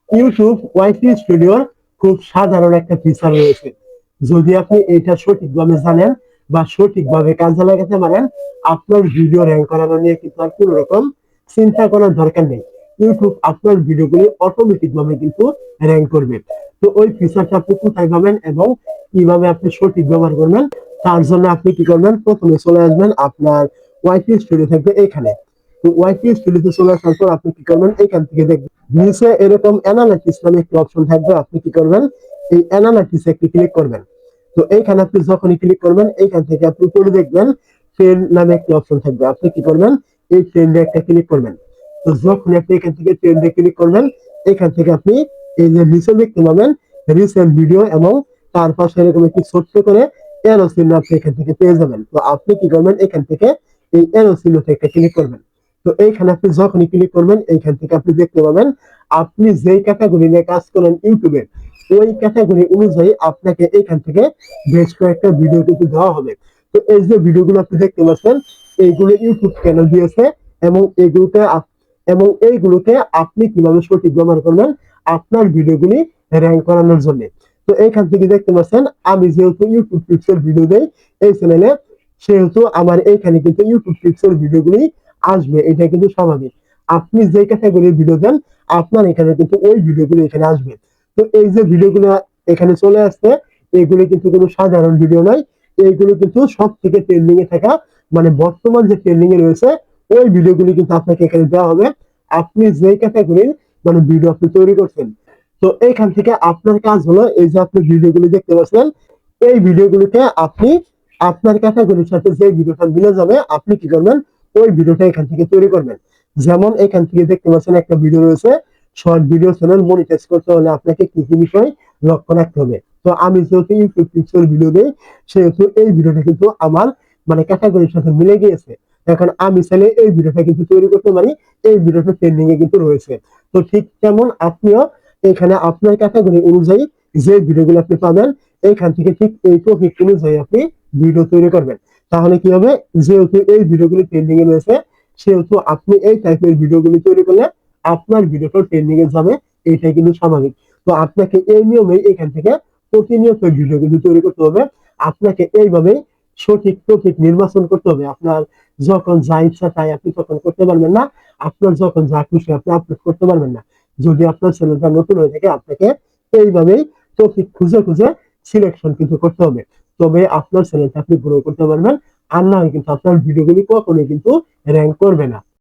YouTube ওয়াইটি স্টুডিওর খুব সাধারণ একটা ফিচার রয়েছে। যদি আপনি এটা সঠিকভাবে জানেন বা সঠিকভাবে কাজে লাগাতে পারেন, আপনার ভিডিও র্যাঙ্ক করানো নিয়ে কিন্তু আর কোনো রকম চিন্তা করার দরকার নেই। ইউটিউব আপনার ভিডিওগুলি অটোমেটিক ভাবে কিন্তু র্যাঙ্ক করবে। তো ওই ফিচারটা আপনি কোথায় পাবেন এবং কিভাবে আপনি সঠিক ব্যবহার করবেন, তার জন্য আপনি কি করবেন, প্রথমে চলে আসবেন আপনার ওয়াইটি স্টুডিও থাকবে এখানে। তো ওয়াইটি স্টুডিওতে চলে আসার পর আপনি কি করবেন, এখান থেকে দেখবেন নিচে এরকম অ্যানালাইটিস নামে একটি অপশন থাকবে। আপনি কি করবেন, এই অ্যানালাইটিস একটি ক্লিক করবেন। তো এইখানে আপনি যখনই ক্লিক করবেন, এইখান থেকে আপনি পরে দেখবেন ট্রেন্ড নামে একটি অপশন থাকবে। আপনি কি করবেন, এই ট্রেন্ডে একটা ক্লিক করবেন। তো যখন আপনি এখান থেকে ট্রেন্ডে ক্লিক করবেন, এখান থেকে আপনি এই যে নিচে দেখতে পাবেন রিসেন্ট ভিডিও এবং তার পাশে এরকম একটি ছোট্ট করে এরো চিহ্ন আপনি এখান থেকে পেয়ে যাবেন। তো আপনি কি করবেন, এখান থেকে এই এরো চিহ্নতে একটা ক্লিক করবেন। তো এইখানে আপনি যখনই ক্লিক করবেন, এইখান থেকে আপনি দেখতে পাবেন আপনি যেই ক্যাটাগরি নিয়ে কাজ করেন ইউটিউবে, ওই ক্যাটাগরি অনুযায়ী আপনাকে এখান থেকে বেশ কয়েকটা ভিডিও কিন্তু দেওয়া হবে। তো এই যে ভিডিওগুলো আপনি দেখতে পাচ্ছেন, এইগুলো ইউটিউব চ্যানেল দিয়েছে এবং এইগুলোকে আপনি কিভাবে সঠিক ব্যবহার করবেন আপনার ভিডিওগুলি র্যাঙ্ক করানোর জন্য। তো এইখান থেকে দেখতে পাচ্ছেন আমি যেহেতু ইউটিউব টিপসের ভিডিও দেই এই চ্যানেলে, সেহেতু আমার এইখানে কিন্তু ইউটিউব টিপসের ভিডিওগুলি আসবে, এটা কিন্তু স্বাভাবিক। আপনি যে ক্যাটাগরির ভিডিও দেন আপনার এখানে কিন্তু ওই ভিডিওগুলো এখানে আসবে। তো এই যে ভিডিওগুলো এখানে চলে আসছে, এগুলো কিন্তু কোনো সাধারণ ভিডিও নয়। এইগুলো কিন্তু সব থেকে ট্রেন্ডিং এ থাকা, মানে বর্তমান যে ট্রেন্ডিং এ রয়েছে ওই ভিডিওগুলি কিন্তু আপনাকে এখানে দেওয়া হবে। আপনি যে ক্যাটাগরির মানে ভিডিও আপনি তৈরি করছেন, তো এইখান থেকে আপনার কাজ হলো এই যে আপনি ভিডিওগুলি দেখতে পাচ্ছেন, এই ভিডিওগুলিতে আপনি আপনার ক্যাটাগরির সাথে যে ভিডিওটা মিলে যাবে আপনি কি করবেন, ওই ভিডিওটা এখান থেকে তৈরি করবেন। যেমন এখান থেকে দেখতে পাচ্ছেন একটা ভিডিও রয়েছে, শর্ট ভিডিও চ্যানেল মনিটাইজ করতে হলে আপনাকে কি কি বিষয় লক্ষ্য রাখতে হবে। তো আমি যেহেতু ইউটিউব পিক্সেল ভিডিও দিই, সেহেতু এই ভিডিওটা কিন্তু আমার মানে ক্যাটাগরির সাথে মিলে গিয়েছে। এখন আমি চাইলে এই ভিডিওটা কিন্তু তৈরি করতে পারি, এই ভিডিওটা ট্রেন্ডিং এ কিন্তু রয়েছে। তো ঠিক তেমন আপনিও এখানে আপনার ক্যাটাগরি অনুযায়ী যে ভিডিওগুলো আপনি পাবেন, এইখান থেকে ঠিক এই টপিক অনুযায়ী আপনি ভিডিও তৈরি করবেন। তাহলে কি হবে, যেহেতু এই ভিডিওগুলি ট্রেন্ডিং এ রয়েছে, সেহেতু আপনি এই টাইপের ভিডিওগুলি তৈরি করলে আপনার ভিডিওটা ট্রেন্ডিং এ যাবে, এইটাই কিন্তু স্বাভাবিক। তো আপনাকে এই নিয়মেই এখান থেকে প্রতিনিয়ত ভিডিও কিন্তু তৈরি করতে হবে। আপনাকে এইভাবেই সঠিক টপিক নির্বাচন করতে হবে। আপনার যখন যা ইচ্ছা তাই আপনি তখন করতে পারবেন না, আপনার যখন যা খুশি আপনি আপলোড করতে পারবেন না। যদি আপনার চ্যানেলটা নতুন হয়ে থাকে আপনাকে এইভাবেই টপিক খুঁজে খুঁজে সিলেকশন কিন্তু করতে হবে। তবে আপনার চ্যানেলটা আপনি গ্রো করতে পারবেন। আর না হয় কিন্তু আপনার ভিডিওগুলি কখনোই কিন্তু র্যাঙ্ক করবে না।